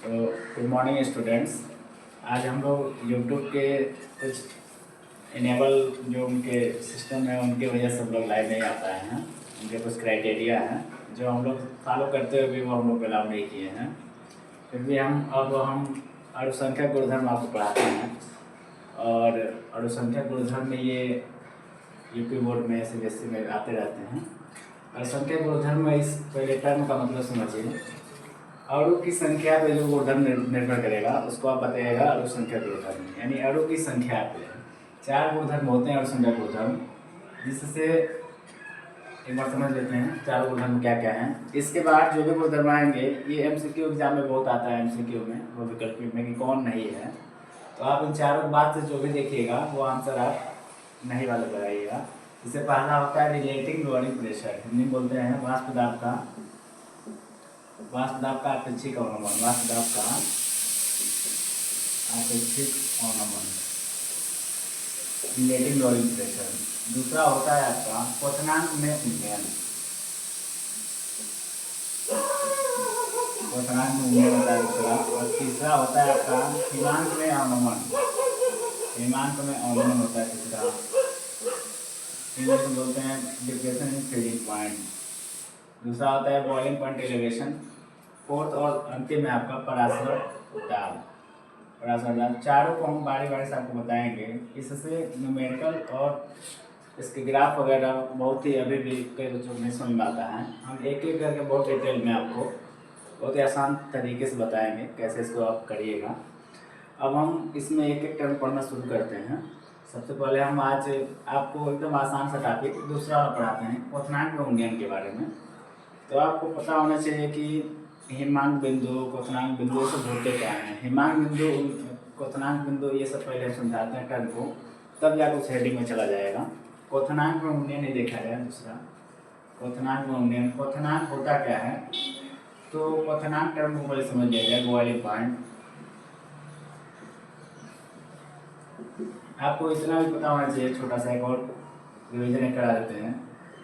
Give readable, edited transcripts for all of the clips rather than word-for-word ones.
तो good morning students. आज हम लोग यूट्यूब के कुछ इनेबल जो उनके सिस्टम है उनकी वजह से हम लोग लाइव नहीं आ पाए हैं। उनके कुछ क्राइटेरिया हैं जो हम लोग फॉलो करते हुए भी वो हम लोग अलाउ नहीं किए हैं। फिर भी हम अणुसंख्यक गुणधर्म आपको पढ़ाते हैं और अणुसंख्यक गुणधर्म में ये यूपी बोर्ड में सीबीएसई में आते रहते हैं। अणुसंख्यक गुणधर्म में इस पहले टर्म का मतलब समझिए। अणु की संख्या पे जो गुणधर्म निर्भर करेगा उसको आप बताइएगा अणुसंख्यक गुणधर्म, यानी अणु की संख्या पे 4 गुणधर्म होते हैं अणुसंख्यक गुणधर्म, जिससे एक बार समझ लेते हैं 4 गुणधर्म क्या क्या हैं। इसके बाद जो भी गुणधर्म आएंगे ये एमसीक्यू एग्जाम में बहुत आता है, एमसीक्यू में वो विकल्प में कि कौन नहीं है, तो आप इन चारों बात से जो भी देखिएगा वो आंसर आप नहीं वाले लगाइएगा। इससे पहला होता है रिलेटिंग लोअरिंग प्रेशर, हिंदी में बोलते हैं वाष्प दाब का अपेक्षिक अवनमन, वाष्प दाब का अपेक्षिक अवनमन, रिलेटिंग लोअरिंग प्रेशर। दूसरा होता है आपका क्वथनांक में उन्नयन, होता है दूसरा। और तीसरा होता है आपका हिमांक में अवनमन, होता है तीसरा। इंग्लिश में बोलते हैं डिप्रेशन इन फ्रीजिंग पॉइंट। दूसरा होता है बॉइलिंग पॉइंट एलिवेशन। फोर्थ और अंतिम में आपका पराशर दाब। चारों को हम बारी बारी से आपको बताएंगे। इससे न्यूमेरिकल और इसके ग्राफ वगैरह बहुत ही अभी भी कई बच्चों को नहीं समझ में आता है। हम एक एक करके बहुत डिटेल में आपको बहुत ही आसान तरीके से बताएंगे कैसे इसको आप करिएगा। अब हम इसमें एक एक टर्म पढ़ना शुरू करते हैं। सबसे पहले हम आज आपको एकदम आसान सा टॉपिक दूसरा वाला पढ़ाते हैं, क्वथनांक में उन्नयन के बारे में। तो आपको पता होना चाहिए कि हिमांक बिंदु, क्वथनांक बिंदु ये सब होते क्या हैं। हिमांक बिंदु, क्वथनांक बिंदु ये सब पहले हम समझाते हैं टर्म को, तब जाकर उस हेडिंग में चला जाएगा। क्वथनांक में उन्नयन नहीं देखा गया। दूसरा क्वथनांक में उन्नयन, क्वथनांक होता क्या है, तो क्वथनांक टर्म को पहले समझ लिया जाए। बॉइलिंग पॉइंट आपको इतना भी पता होना चाहिए, छोटा सा एक और रिविजन करा देते हैं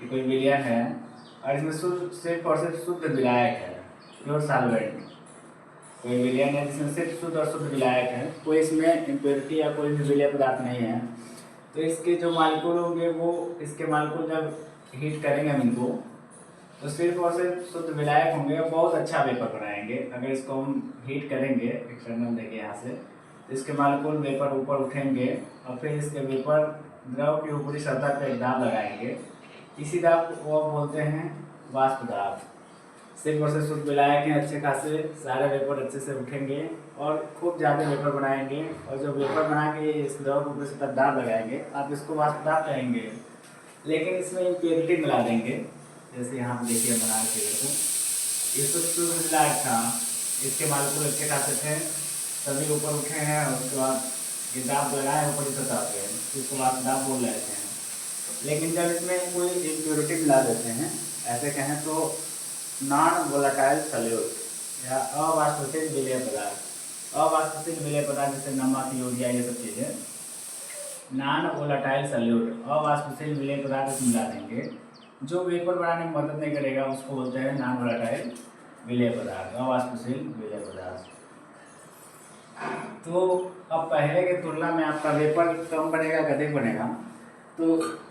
कि कोई विलयन है और इसमें सिर्फ और सिर्फ शुद्ध विलायक है, प्योर सॉल्वेंट। कोई विलयन है जिसमें सिर्फ शुद्ध और शुद्ध विलायक है, कोई इसमें इम्प्योरिटी या कोई भी विलय पदार्थ नहीं है, तो इसके जो मालिक्यूल होंगे वो इसके मालिक्यूल जब हीट करेंगे हम इनको तो सिर्फ और सिर्फ शुद्ध विलायक होंगे और बहुत अच्छा वेपर बनाएंगे। अगर इसको हम हीट करेंगे, एक्सटर्नल देखिए यहाँ से, तो इसके मालिक्यूल वेपर ऊपर उठेंगे और फिर इसके वेपर द्रव की ऊपरी सतह पर एक दाब लगाएंगे। इसी दाब को बोलते हैं वाष्प दाब। सिर्फ और सिर्फ शुद्ध विलायक हैं, अच्छे खासे सारे वेपर अच्छे से उठेंगे और खूब ज़्यादा वेपर बनाएंगे, और जो वेपर बना के इस द्रव को ऊपर से दाब लगाएंगे आप इसको वाष्प दाब कहेंगे। लेकिन इसमें इम्प्योरिटी मिला देंगे, जैसे यहाँ पर देखिए बना के देखो, ये शुद्ध विलायक था, इसके मालिक्यूल अच्छे खासे थे, सभी ऊपर उठे हैं और उसके बाद ये दाब लगाए ऊपर सतह पे, इसको वाष्प दाब बोल रहे थे। लेकिन जब इसमें कोई इम्प्योरिटी मिला देते हैं, ऐसे कहें तो नॉन वोलेटाइल सॉल्यूट या अवाष्पशील विलेय पदार्थ, अवाष्पशील विलेय पदार्थ जैसे नमक, यूरिया, ये सब चीज़ें, नॉन वोलेटाइल सॉल्यूट अवाष्पशील विलेय पदार्थ इसमें मिला देंगे, जो वेपर बनाने में मदद नहीं करेगा उसको बोलते हैं नॉन वोलेटाइल विलेय पदार्थ, अवाष्पशील विलेय पदार्थ। तो अब पहले की तुलना में आपका वेपर कम बनेगा, अधिक बनेगा। तो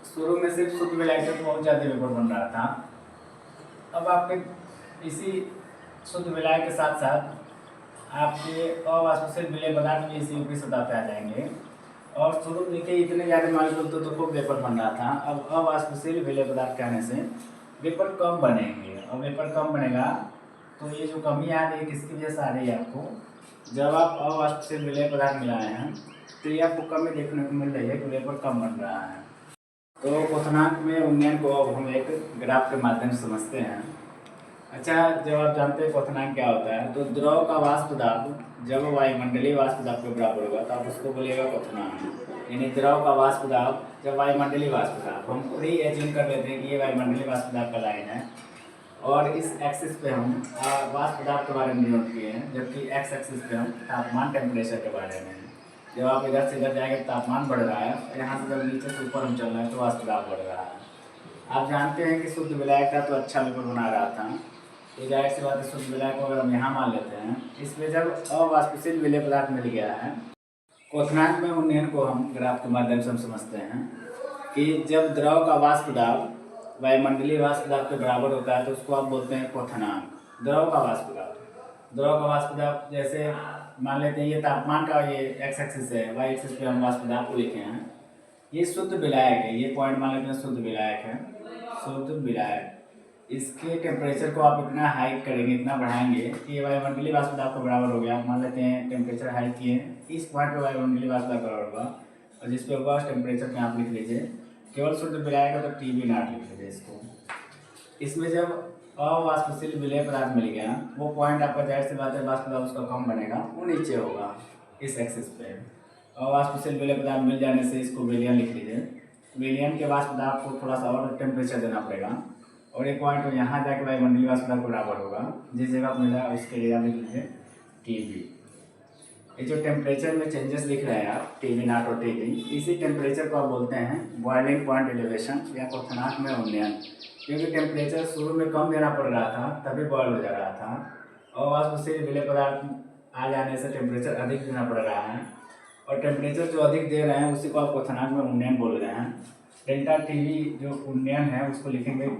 शुरू में सिर्फ शुद्ध विलायक से बहुत ज़्यादा वेपर बन रहा था, अब आपके इसी शुद्ध विलायक के साथ साथ आपके अवाष्पशील विलेय पदार्थ भी इसी ऊपरी सतह पे आ जाएंगे। और शुरू में देखिए इतने ज़्यादा मालिक्यूल तो खूब वेपर बन रहा था, अब अवाष्पशील विलेय पदार्थ कहने से वेपर कम बनेंगे, और वेपर कम बनेगा तो ये जो कमी आ रही है किसकी वजह से आ रही है आपको, जब आप अवाष्पशील विलेय पदार्थ मिलाए हैं तो ये आपको कमी देखने को मिल रही है कि वेपर कम बन रहा है। तो क्वथनांक में उन्नयन को अब हम एक ग्राफ के माध्यम से समझते हैं। अच्छा, जब आप जानते हैं क्वथनांक क्या होता है, तो द्रव का वाष्प दाब जब वायुमंडलीय वाष्प दाब के बराबर होगा तो आप उसको बोलिएगा क्वथनांक। यानी द्रव का वाष्प दाब जब वायुमंडलीय वाष्प दाब, हम प्री एज्यूम कर लेते हैं कि ये वायुमंडलीय वाष्प दाब का लाइन है, और इस एक्सिस पे हम वाष्प दाब के बारे में नोट किए हैं, जबकि एक्स एक्सिस पे हम तापमान, टेम्परेचर के बारे में। जब आप इधर से इधर जाएंगे तापमान बढ़ रहा है, यहाँ से जब नीचे से ऊपर हम चल रहे हैं तो वाष्प दाब बढ़ रहा है। आप जानते हैं कि शुद्ध विलायक था तो अच्छा वेपर बना रहा था, तो जाहिर सी बात है शुद्ध विलायक को अगर हम यहाँ मान लेते हैं, इसमें जब अवाष्पशील विलेय पदार्थ मिल गया है, क्वथनांक में उन्नयन को हम ग्राफ के माध्यम से हम समझते हैं कि जब द्रव का वाष्प दाब वायुमंडलीय वाष्प दाब के बराबर होता है तो उसको आप बोलते हैं क्वथनांक। द्रव का वाष्प दाब जैसे मान लेते हैं ये तापमान का ये एक्स एक्सिस है, वाई एक्सिस पे हम वाष्प दाब को लिखे हैं। ये शुद्ध विलायक है, ये पॉइंट मान लेते हैं शुद्ध विलायक है, शुद्ध विलायक। इसके टेम्परेचर को आप इतना हाइक करेंगे, इतना बढ़ाएंगे कि ये वायुमंडलीय वाष्प दाब के बराबर हो गया। मान लेते हैं टेम्परेचर हाइक किए, इस पॉइंट पे वायुमंडलीय वाष्प दाब बराबर होगा, और जिस पे होगा उस टेम्परेचर पे आप लिख लीजिए केवल शुद्ध विलायक है तो TB नॉट लिख लीजिए इसको। इसमें जब अवाष्पशील विलेय पदार्थ मिल गया, वो पॉइंट आपका जाहिर सी बात है वाष्प दाब उसका कम बनेगा, वो नीचे होगा इस एक्सिस पे। अवाष्पशील विलेय पदार्थ मिल जाने से इसको विलयन लिख लीजिए। विलयन के वाष्प दाब को थोड़ा सा और टेम्परेचर देना पड़ेगा, और एक पॉइंट यहाँ जाके वायुमंडलीय वाष्प दाब के बराबर होगा, जिस जगह पर मिला उसके लिए आप लिख लीजिए TB। ये जो टेम्परेचर में चेंजेस दिख रहे हैं आप TB नॉट और TB, इसी टेम्परेचर को आप बोलते हैं बॉइलिंग पॉइंट एलिवेशन या क्वथनांक में उन्नयन। क्योंकि टेम्परेचर शुरू में कम देना पड़ रहा था तभी बॉयल हो जा रहा था, और वाष्पशील विलेय पदार्थ आ जाने से टेम्परेचर अधिक देना पड़ रहा है, और टेम्परेचर जो अधिक दे रहे हैं उसी को आप क्वथनांक में उन्नयन बोल रहे हैं। डेल्टा TB जो उन्नयन है उसको लिखेंगे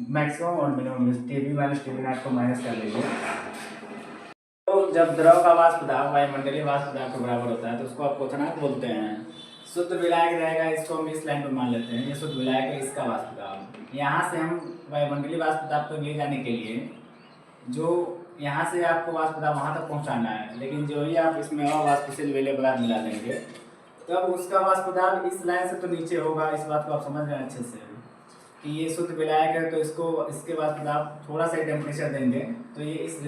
मैक्सिमम और minimum, TB minus TB not को माइनस कर लीजिए। तो जब द्रव का वाष्प दाब वायुमंडलीय वाष्प दाब के बराबर होता है तो उसको आप क्वथनांक बोलते हैं। शुद्ध विलायक रहेगा, इसको हम इस लाइन पर मान लेते हैं, ये शुद्ध विलायक है, इसका वाष्प दाब। यहाँ से हम वायुमंडलीय वाष्प दाब तक ले जाने के लिए जो यहाँ से आपको वाष्प दाब वहाँ तक पहुँचाना है, लेकिन जो ही आप इसमें अवाष्पशील विलेय पदार्थ मिला देंगे तब उसका वाष्प दाब इस लाइन से तो नीचे होगा। इस बात को आप समझ रहे हैं अच्छे से कि ये शुद्ध विलायक है, तो इसके वाष्प दाब थोड़ा सा टेम्परेचर देंगे तो ये इस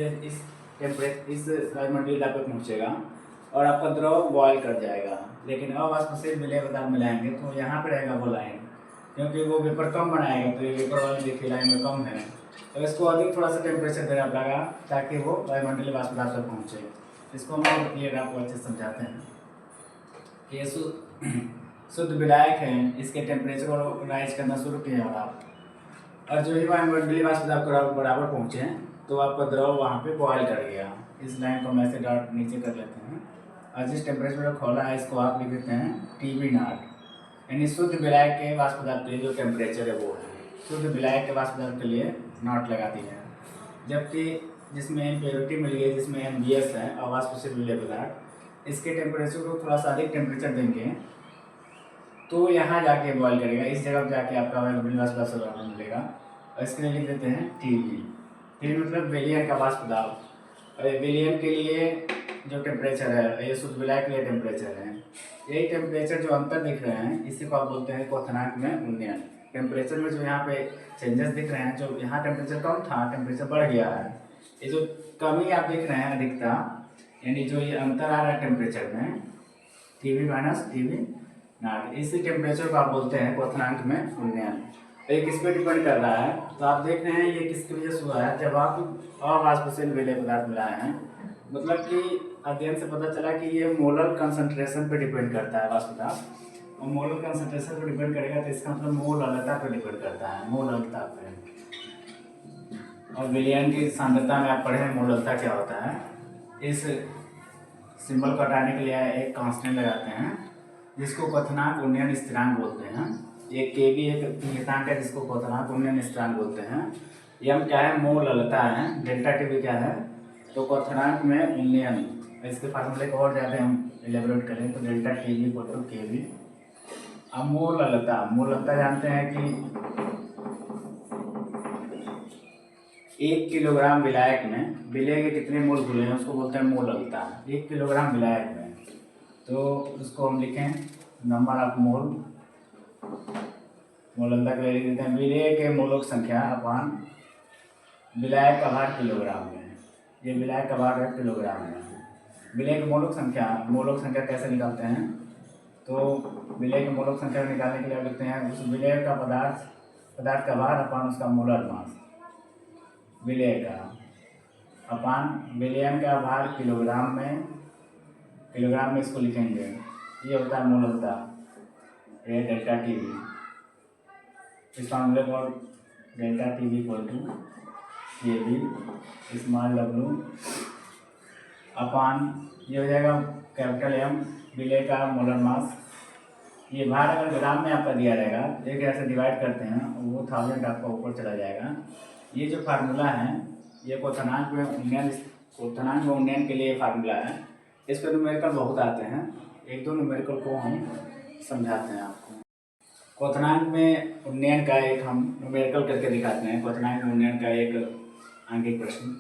वायुमंडलीय दाब पर पहुँचेगा और आपका द्रव बॉयल कर जाएगा। लेकिन अवाष्पशील विलेय पदार्थ मिलाएंगे तो यहाँ पे रहेगा वो लाइन, क्योंकि वो वेपर कम बनाएगा, तो ये वेपर वाली देखिए लाइन में कम है, तो इसको अधिक थोड़ा सा टेम्परेचर देना पड़ेगा ताकि वो वायुमंडलीय वाष्प दाब तक पहुँचे। इसको हम क्लियर आपको अच्छे से समझाते हैं कि ये शुद्ध विलायक है, इसके टेम्परेचर को राइज करना शुरू किया आप, और जो ही वायुमंडलीय वाष्प दाब बराबर पहुँचे तो आपका द्रव वहाँ पे बॉयल कर गया। इस लाइन को हम ऐसे डॉट नीचे कर लेते हैं, और जिस टेम्परेचर पर खोला है इसको आप लिख देते हैं TB नॉट, यानी शुद्ध विलायक के वाष्प दाब के लिए जो टेम्परेचर है वो है। शुद्ध विलायक के वाष्प दाब के लिए नॉट लगा दी है, जबकि जिसमें इम्प्योरिटी मिल गई, जिसमें MBS है अवाष्पशील विलेय पदार्थ, इसके टेम्परेचर को थोड़ा सा अधिक टेम्परेचर देंगे तो यहाँ जाके बॉयल करेगा, इस जगह पर जाके आपका वायुमंडलीय वाष्प दाब से मिलेगा, और इसके लिए लिख देते हैं TB मतलब विलयन का वाष्प दाब। और विलयन के लिए जो टेम्परेचर है ये शुद्ध विलायक के लिए टेम्परेचर है। यही टेम्परेचर जो अंतर दिख रहे हैं इसी को आप बोलते हैं क्वथनांक में उन्नयन। टेम्परेचर में जो यहाँ पे चेंजेस दिख रहे हैं, जो यहाँ टेम्परेचर कम था टेम्परेचर बढ़ गया है, ये जो कमी आप देख रहे हैं अधिकता, यानी जो ये अंतर आ रहा है टेम्परेचर में TB माइनस TB नॉट, इसी टेम्परेचर को आप बोलते हैं क्वथनांक में उन्नयन। ये किस पे डिपेंड कर रहा है, तो आप देख रहे हैं ये किसकी वजह से हुआ है, जब आप अवाष्पशील विलेय पदार्थ मिलाए हैं, मतलब कि अध्ययन से पता चला कि ये मोलर कंसंट्रेशन पे डिपेंड करता है वाष्प दाब, और मोलर कंसंट्रेशन पे डिपेंड करेगा तो इसका मतलब मोल अलता पे डिपेंड करता है, मोल अलता पे। और विलयन की सांद्रता में आप पढ़े मोललता क्या होता है, इस सिंबल को हटाने के लिए एक कांस्टेंट लगाते हैं जिसको क्वथनांक उन्नयन स्थिरांक बोलते हैं। ये KB एक नियतांक है जिसको क्वथनांक उन्नयन स्थिरांक बोलते हैं। M क्या है, मोल अलता है। डेल्टा TB क्या है, तो क्वथनांक में उन्नयन। इसके फार्मूले को और ज़्यादा हम एलेबोरेट करें तो डेल्टा TB = KB। अब मोल अलता जानते हैं कि 1 किलोग्राम विलायक में विलेय के कितने मोल घुले हैं उसको बोलते हैं मोल अलता। 1 किलोग्राम विलायक में, तो उसको हम लिखें नंबर ऑफ मोल अलता के लिए लिख देते हैं विलेय के मोलों की संख्या अपान विलायक का भार किलोग्राम में। ये विलायक का भार है किलोग्राम में। विलेय के मोलों की संख्या कैसे निकालते हैं, तो विलेय के मोलों की संख्या निकालने के लिए लिखते हैं उस विलेय का पदार्थ का भार अपान उसका मोलर मास, विलेय का अपान विलयन का भार किलोग्राम में इसको लिखेंगे, ये होता है मोललता, ये डेल्टा TB। इस फार्मूले को डेल्टा TB = के बी स्मॉल डब्लू अपान ये हो जाएगा कैपिटल एम विलय का मोलर मास। ये भार अगर ग्राम में आपका दिया रहेगा एक ऐसे डिवाइड करते हैं वो 1000 आपका ऊपर चला जाएगा। ये जो फार्मूला है ये क्वथनांक में उन्नयन के लिए फार्मूला है। इस पर न्यूमेरिकल बहुत आते हैं, एक दो न्यूमेरिकल को हम समझाते हैं आपको। क्वथनांक में उन्नयन का एक हम न्यूमेरिकल करके दिखाते हैं। क्वथनांक में उन्नयन का एक आंगिक प्रश्न।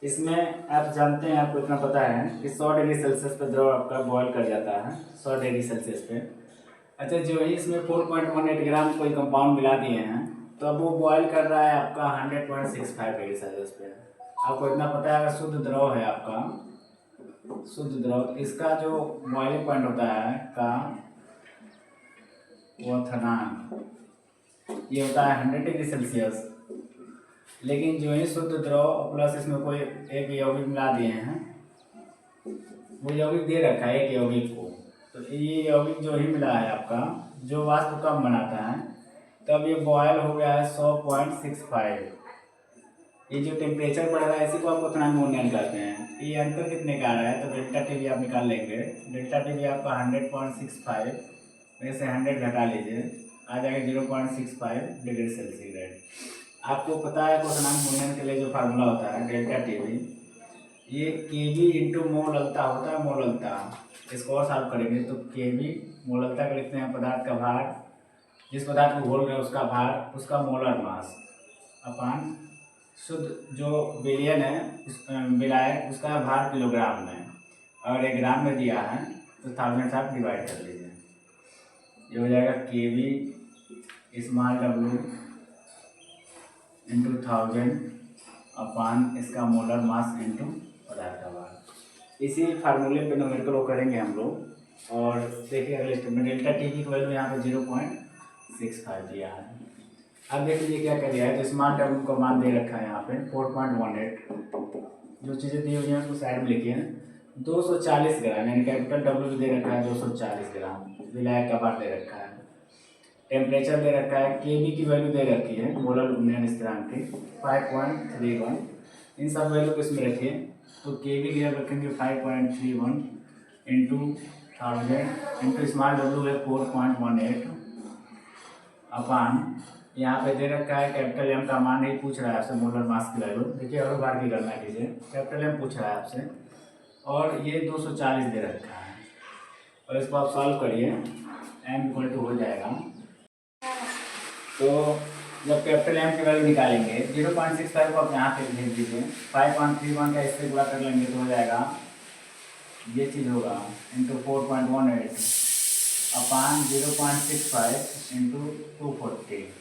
इसमें आप जानते हैं, आपको इतना पता है कि 100 डिग्री सेल्सियस पर द्रव आपका बॉयल कर जाता है 100 डिग्री सेल्सियस पे। अच्छा, जो है इसमें 4.18 ग्राम कोई कंपाउंड मिला दिए हैं तो अब वो बॉयल कर रहा है आपका 100.65 डिग्री सेल्सियस पे। आपको इतना पता है अगर शुद्ध द्रव है आपका, शुद्ध द्रव इसका जो बॉइलिंग पॉइंट होता है का क्वथनांक ये होता है 100 डिग्री सेल्सियस। लेकिन जो है शुद्ध द्रव प्लस इसमें कोई एक यौगिक मिला दिए हैं, वो यौगिक दे रखा है एक यौगिक को, तो ये यौगिक जो ही मिला है आपका जो वाष्प कम बनाता है, तब ये बॉयल हो गया है 100.65। ये जो टेम्परेचर बढ़ रहा है इसी को आप क्वथनांक में उन्नयन कहते हैं। ये अंतर कितने का आ रहा है तो डेल्टा टी भी आप निकाल लेंगे। डेल्टा टी भी आपका 100.65 में से 100 घटा लीजिए, आ जाएगा 0.65 डिग्री सेंटीग्रेड। आपको पता है क्वथनांक उन्नयन के लिए जो फार्मूला होता है डेल्टा टी भी, ये के बी इंटू मोललता होता है, मोललता। इसको और सॉल्व करेंगे तो के बी मोललता का लिखते हैं पदार्थ का भार, जिस पदार्थ को घोल रहे हैं उसका भार, उसका मोलर मास अपान शुद्ध जो विलयन है विलायक उसका भार किलोग्राम में, अगर 1 ग्राम में दिया है तो 1000 से आप डिवाइड कर लीजिए। ये हो जाएगा के बी स्मॉल डब्लू इंटू 1000 अपान इसका मोलर मास इंटू पदार्थ का भार। इसी फार्मूले पे न्यूमेरिकल वो करेंगे हम लोग। और देखिए अगले स्टेप में डेल्टा टी की वैल्यू यहाँ पे 0.65 दिया है। अब देख लीजिए क्या कर दिया है, तो स्मॉल डब्लू का मान दे रखा है यहाँ पे 4.18। जो चीज़ें दी हुई हैं उसको साइड में लिखिए। 240 ग्राम यानी कैपिटल डब्लू भी दे रखा है 240 ग्राम विलायक का भार दे रखा है। टेम्परेचर दे रखा है, के बी की वैल्यू दे रखी है मोलर उन्नयन स्थिरांक की 5.31। इन सब वैल्यू को इसमें रखिए तो के बी की रखेंगे 5.31 इंटू 1000 इंटू स्मॉल डब्लू है 4.18 अपान यहाँ पे दे रखा है कैपिटल एम का मान नहीं पूछ रहा है आपसे, मोलर मास की वैल्यू देखिए और बार की गणना कीजिए। कैपिटल एम पूछ रहा है आपसे और ये 240 दे रखा है और इसको आप सॉल्व करिए, एम इक्वल टू हो जाएगा। तो जब कैपिटल एम की वैल्यू निकालेंगे 0.65 को आप यहाँ पे भेज दीजिए, 5.31 का इससे गुणा कर लेंगे तो हो जाएगा ये चीज़ होगा इंटू 4.18 अपान 0.65 इंटू 240।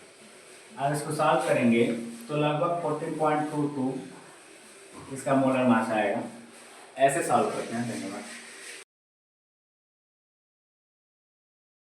अब इसको सॉल्व करेंगे तो लगभग 14.22 इसका मोलर मास आएगा। ऐसे सॉल्व करते हैं। धन्यवाद।